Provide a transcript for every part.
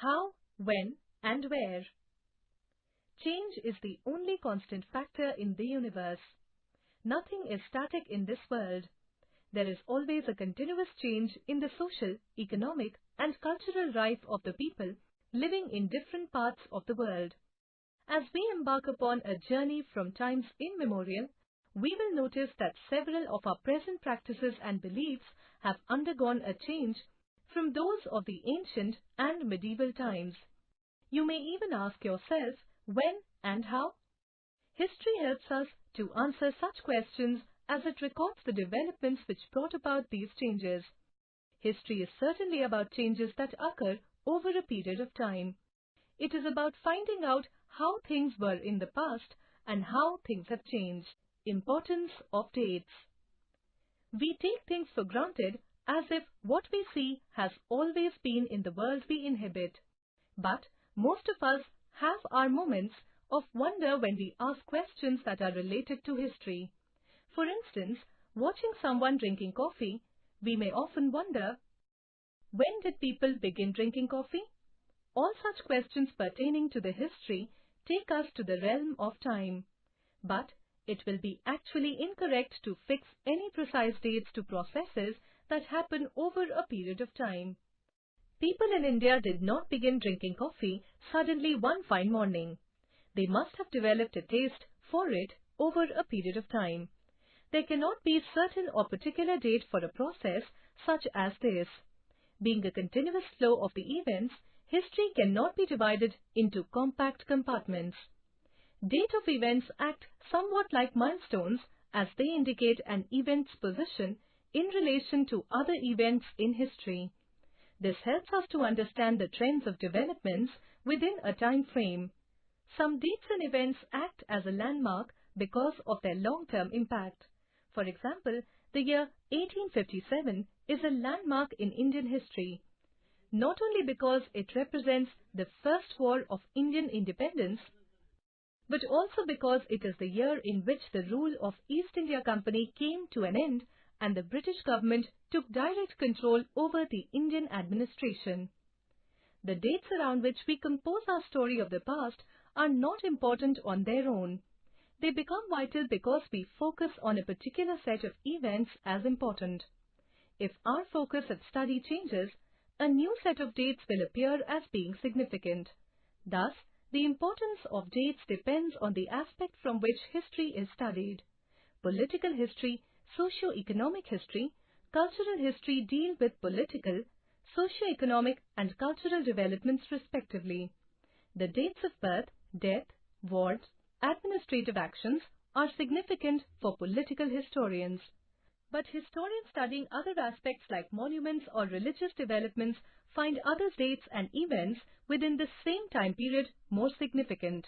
How, when, and where. Change is the only constant factor in the universe. Nothing is static in this world. There is always a continuous change in the social, economic, and cultural life of the people living in different parts of the world. As we embark upon a journey from times immemorial, we will notice that several of our present practices and beliefs have undergone a change from those of the ancient and medieval times. You may even ask yourself when and how. History helps us to answer such questions as it records the developments which brought about these changes. History is certainly about changes that occur over a period of time. It is about finding out how things were in the past and how things have changed. Importance of dates. We take things for granted as if what we see has always been in the world we inhabit. But most of us have our moments of wonder when we ask questions that are related to history. For instance, watching someone drinking coffee, we may often wonder, when did people begin drinking coffee? All such questions pertaining to the history take us to the realm of time. But it will be actually incorrect to fix any precise dates to processes that happen over a period of time. People in India did not begin drinking coffee suddenly one fine morning. They must have developed a taste for it over a period of time. There cannot be certain or particular date for a process such as this. Being a continuous flow of the events, history cannot be divided into compact compartments. Date of events act somewhat like milestones as they indicate an event's position in relation to other events in history. This helps us to understand the trends of developments within a time frame. Some dates and events act as a landmark because of their long-term impact. For example, the year 1857 is a landmark in Indian history, not only because it represents the first war of Indian independence, but also because it is the year in which the rule of East India Company came to an end and the British government took direct control over the Indian administration. The dates around which we compose our story of the past are not important on their own. They become vital because we focus on a particular set of events as important. If our focus at study changes, a new set of dates will appear as being significant. Thus, the importance of dates depends on the aspect from which history is studied. Political history, socio-economic history, cultural history deal with political, socio-economic and cultural developments respectively. The dates of birth, death, wars, administrative actions are significant for political historians. But historians studying other aspects like monuments or religious developments find other dates and events within the same time period more significant.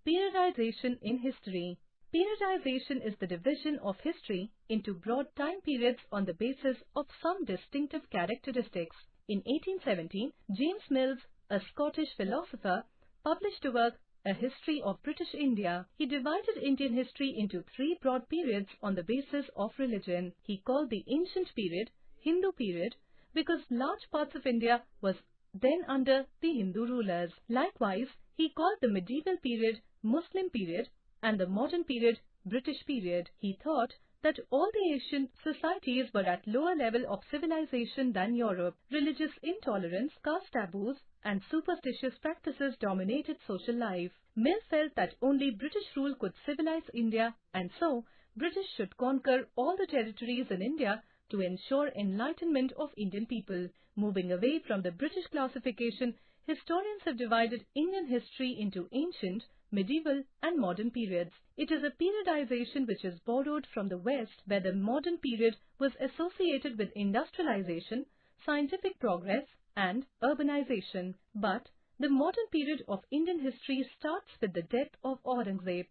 Periodization in history. Periodization is the division of history into broad time periods on the basis of some distinctive characteristics. In 1817, James Mills, a Scottish philosopher, published a work, A History of British India. He divided Indian history into three broad periods on the basis of religion. He called the ancient period Hindu period because large parts of India was then under the Hindu rulers. Likewise, he called the medieval period Muslim period and the modern period British period. He thought that all the Asian societies were at lower level of civilization than Europe. Religious intolerance, caste taboos, and superstitious practices dominated social life. Mill felt that only British rule could civilize India, and so British should conquer all the territories in India to ensure enlightenment of Indian people. Moving away from the British classification, historians have divided Indian history into ancient, medieval and modern periods. It is a periodization which is borrowed from the West, where the modern period was associated with industrialization, scientific progress and urbanization. But the modern period of Indian history starts with the death of Aurangzeb,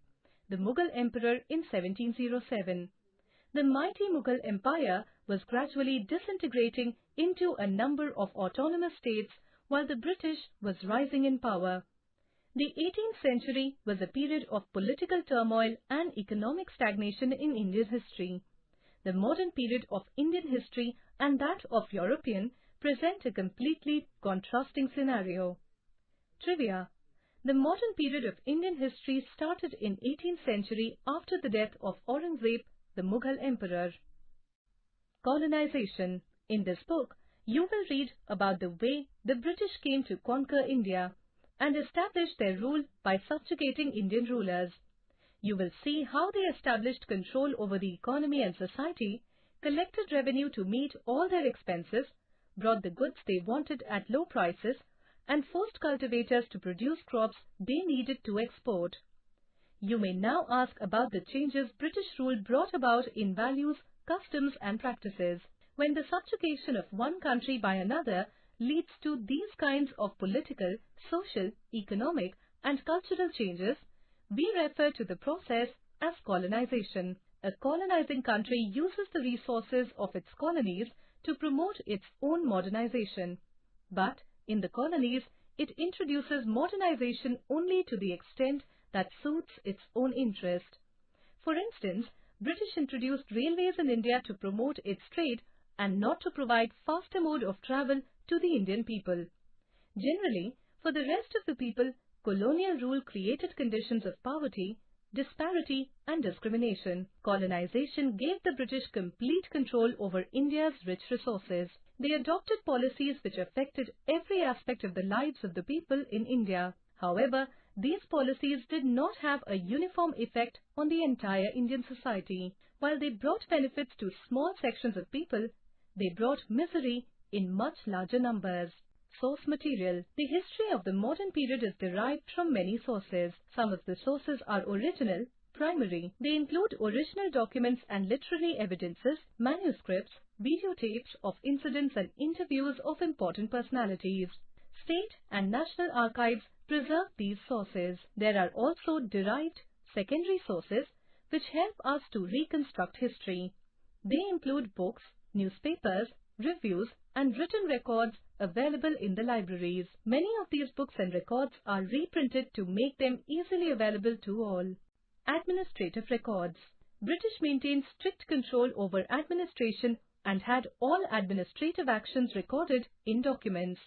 the Mughal emperor in 1707. The mighty Mughal Empire was gradually disintegrating into a number of autonomous states while the British was rising in power. The 18th century was a period of political turmoil and economic stagnation in Indian history. The modern period of Indian history and that of European present a completely contrasting scenario. Trivia. The modern period of Indian history started in 18th century after the death of Aurangzeb, the Mughal emperor. Colonization. In this book, you will read about the way the British came to conquer India and establish their rule by subjugating Indian rulers. You will see how they established control over the economy and society, collected revenue to meet all their expenses, brought the goods they wanted at low prices, and forced cultivators to produce crops they needed to export. You may now ask about the changes British rule brought about in values, customs and practices. When the subjugation of one country by another leads to these kinds of political, social, economic and cultural changes, we refer to the process as colonization. A colonizing country uses the resources of its colonies to promote its own modernization. But in the colonies, it introduces modernization only to the extent that suits its own interest. For instance, British introduced railways in India to promote its trade and not to provide faster mode of travel to the Indian people. Generally, for the rest of the people, colonial rule created conditions of poverty, disparity and discrimination. Colonization gave the British complete control over India's rich resources. They adopted policies which affected every aspect of the lives of the people in India. However, these policies did not have a uniform effect on the entire Indian society. While they brought benefits to small sections of people, they brought misery in much larger numbers. Source material. The history of the modern period is derived from many sources. Some of the sources are original, primary. They include original documents and literary evidences, manuscripts, videotapes of incidents and interviews of important personalities. State and national archives preserve these sources. There are also derived, secondary sources which help us to reconstruct history. They include books, newspapers, reviews and written records available in the libraries. Many of these books and records are reprinted to make them easily available to all. Administrative records. British maintained strict control over administration and had all administrative actions recorded in documents.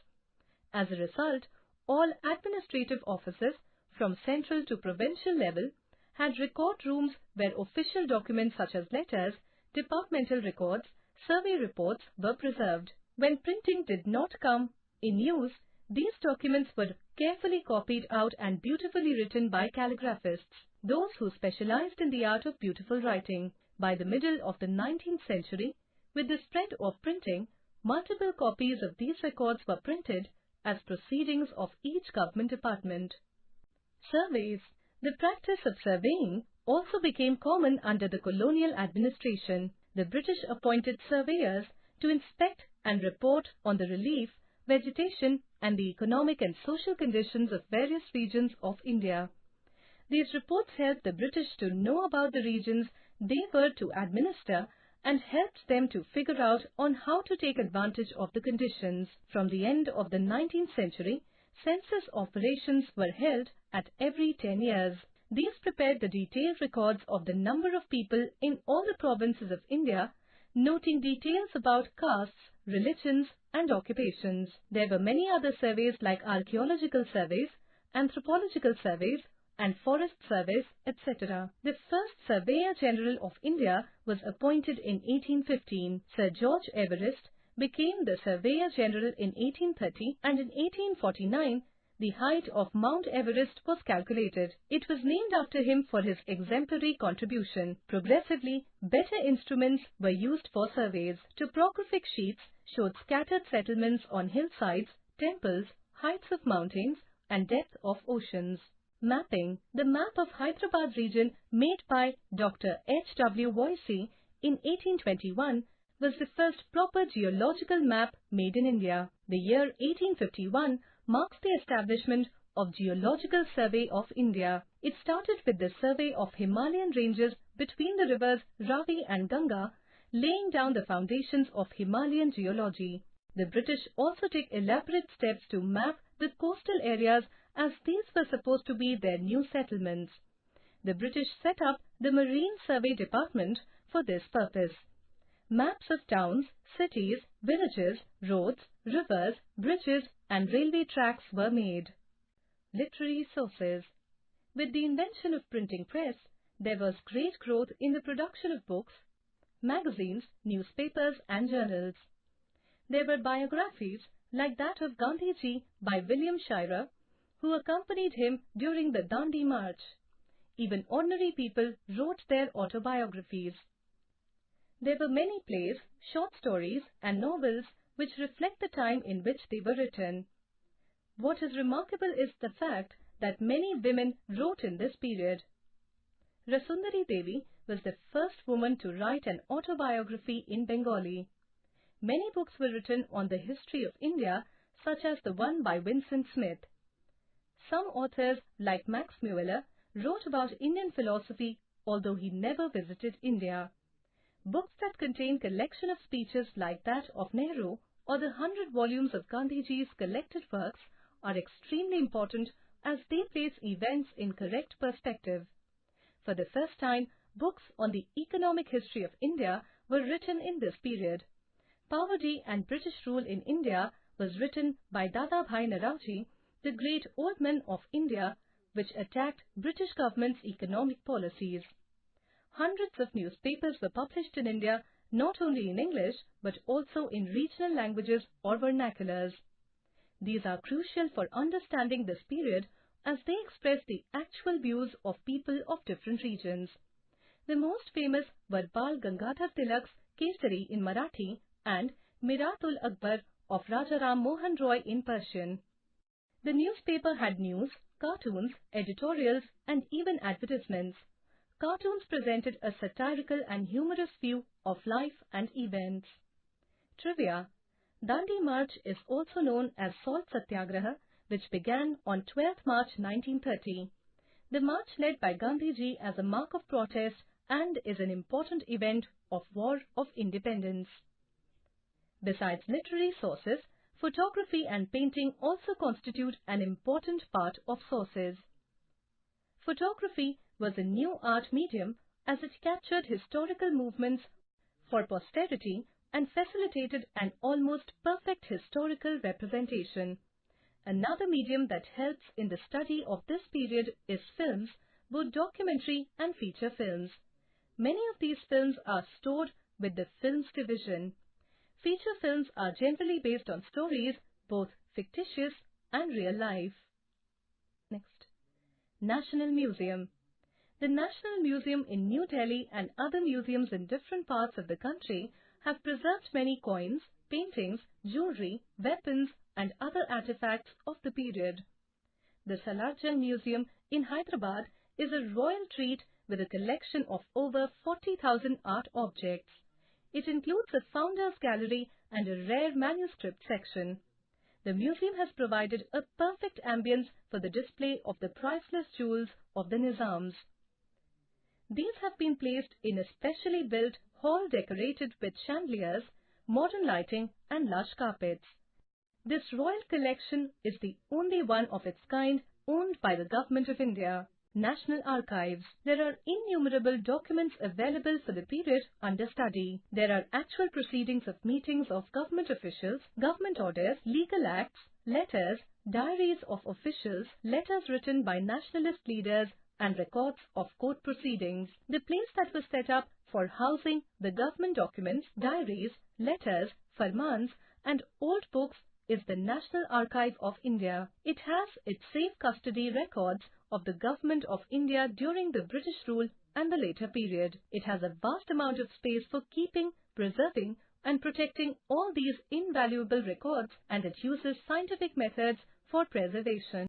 As a result, all administrative offices, from central to provincial level, had record rooms where official documents such as letters, departmental records, survey reports were preserved. When printing did not come in use, these documents were carefully copied out and beautifully written by calligraphists, those who specialized in the art of beautiful writing. By the middle of the 19th century, with the spread of printing, multiple copies of these records were printed as proceedings of each government department. Surveys. The practice of surveying also became common under the colonial administration. The British appointed surveyors to inspect and report on the relief, vegetation and the economic and social conditions of various regions of India. These reports helped the British to know about the regions they were to administer and helped them to figure out on how to take advantage of the conditions. From the end of the 19th century, census operations were held at every 10 years. These prepared the detailed records of the number of people in all the provinces of India, noting details about castes, religions and occupations. There were many other surveys like archaeological surveys, anthropological surveys and forest surveys, etc. The first Surveyor General of India was appointed in 1815. Sir George Everest became the Surveyor General in 1830 and in 1849 the height of Mount Everest was calculated. It was named after him for his exemplary contribution. Progressively, better instruments were used for surveys. Topographic sheets showed scattered settlements on hillsides, temples, heights of mountains, and depth of oceans. Mapping. The map of Hyderabad region made by Dr. H.W. Voysey in 1821 was the first proper geological map made in India. The year 1851 marks the establishment of Geological Survey of India. It started with the survey of Himalayan ranges between the rivers Ravi and Ganga, laying down the foundations of Himalayan geology. The British also took elaborate steps to map the coastal areas as these were supposed to be their new settlements. The British set up the Marine Survey Department for this purpose. Maps of towns, cities, villages, roads, rivers, bridges and railway tracks were made. Literary sources. With the invention of printing press, there was great growth in the production of books, magazines, newspapers and journals. There were biographies like that of Gandhiji by William Shirer, who accompanied him during the Dandi March. Even ordinary people wrote their autobiographies. There were many plays, short stories and novels which reflect the time in which they were written. What is remarkable is the fact that many women wrote in this period. Rasundari Devi was the first woman to write an autobiography in Bengali. Many books were written on the history of India, such as the one by Vincent Smith. Some authors, like Max Mueller, wrote about Indian philosophy, although he never visited India. Books that contain collection of speeches like that of Nehru or the 100 volumes of Gandhiji's collected works are extremely important as they place events in correct perspective. For the first time, books on the economic history of India were written in this period. Poverty and British Rule in India was written by Dadabhai Naoroji, the great old man of India, which attacked British government's economic policies. Hundreds of newspapers were published in India, not only in English but also in regional languages or vernaculars. These are crucial for understanding this period as they express the actual views of people of different regions. The most famous were Bal Gangadhar Tilak's Kesari in Marathi and Mirat-ul-Akbar of Rajaram Mohan Roy in Persian. The newspaper had news, cartoons, editorials and even advertisements. Cartoons presented a satirical and humorous view of life and events. Trivia. Dandi March is also known as Salt Satyagraha, which began on 12th March 1930. The march led by Gandhiji as a mark of protest and is an important event of War of Independence. Besides literary sources, photography and painting also constitute an important part of sources. Photography was a new art medium as it captured historical movements for posterity and facilitated an almost perfect historical representation. Another medium that helps in the study of this period is films, both documentary and feature films. Many of these films are stored with the Films Division. Feature films are generally based on stories, both fictitious and real life. Next. National Museum. The National Museum in New Delhi and other museums in different parts of the country have preserved many coins, paintings, jewelry, weapons and other artifacts of the period. The Salarjung Museum in Hyderabad is a royal treat with a collection of over 40,000 art objects. It includes a founder's gallery and a rare manuscript section. The museum has provided a perfect ambience for the display of the priceless jewels of the Nizams. These have been placed in a specially built hall decorated with chandeliers, modern lighting and lush carpets. This royal collection is the only one of its kind owned by the Government of India. National Archives. There are innumerable documents available for the period under study. There are actual proceedings of meetings of government officials, government orders, legal acts, letters, diaries of officials, letters written by nationalist leaders, and records of court proceedings. The place that was set up for housing the government documents, diaries, letters, farmans, and old books is the National Archive of India. It has its safe custody records of the Government of India during the British rule and the later period. It has a vast amount of space for keeping, preserving and protecting all these invaluable records, and it uses scientific methods for preservation.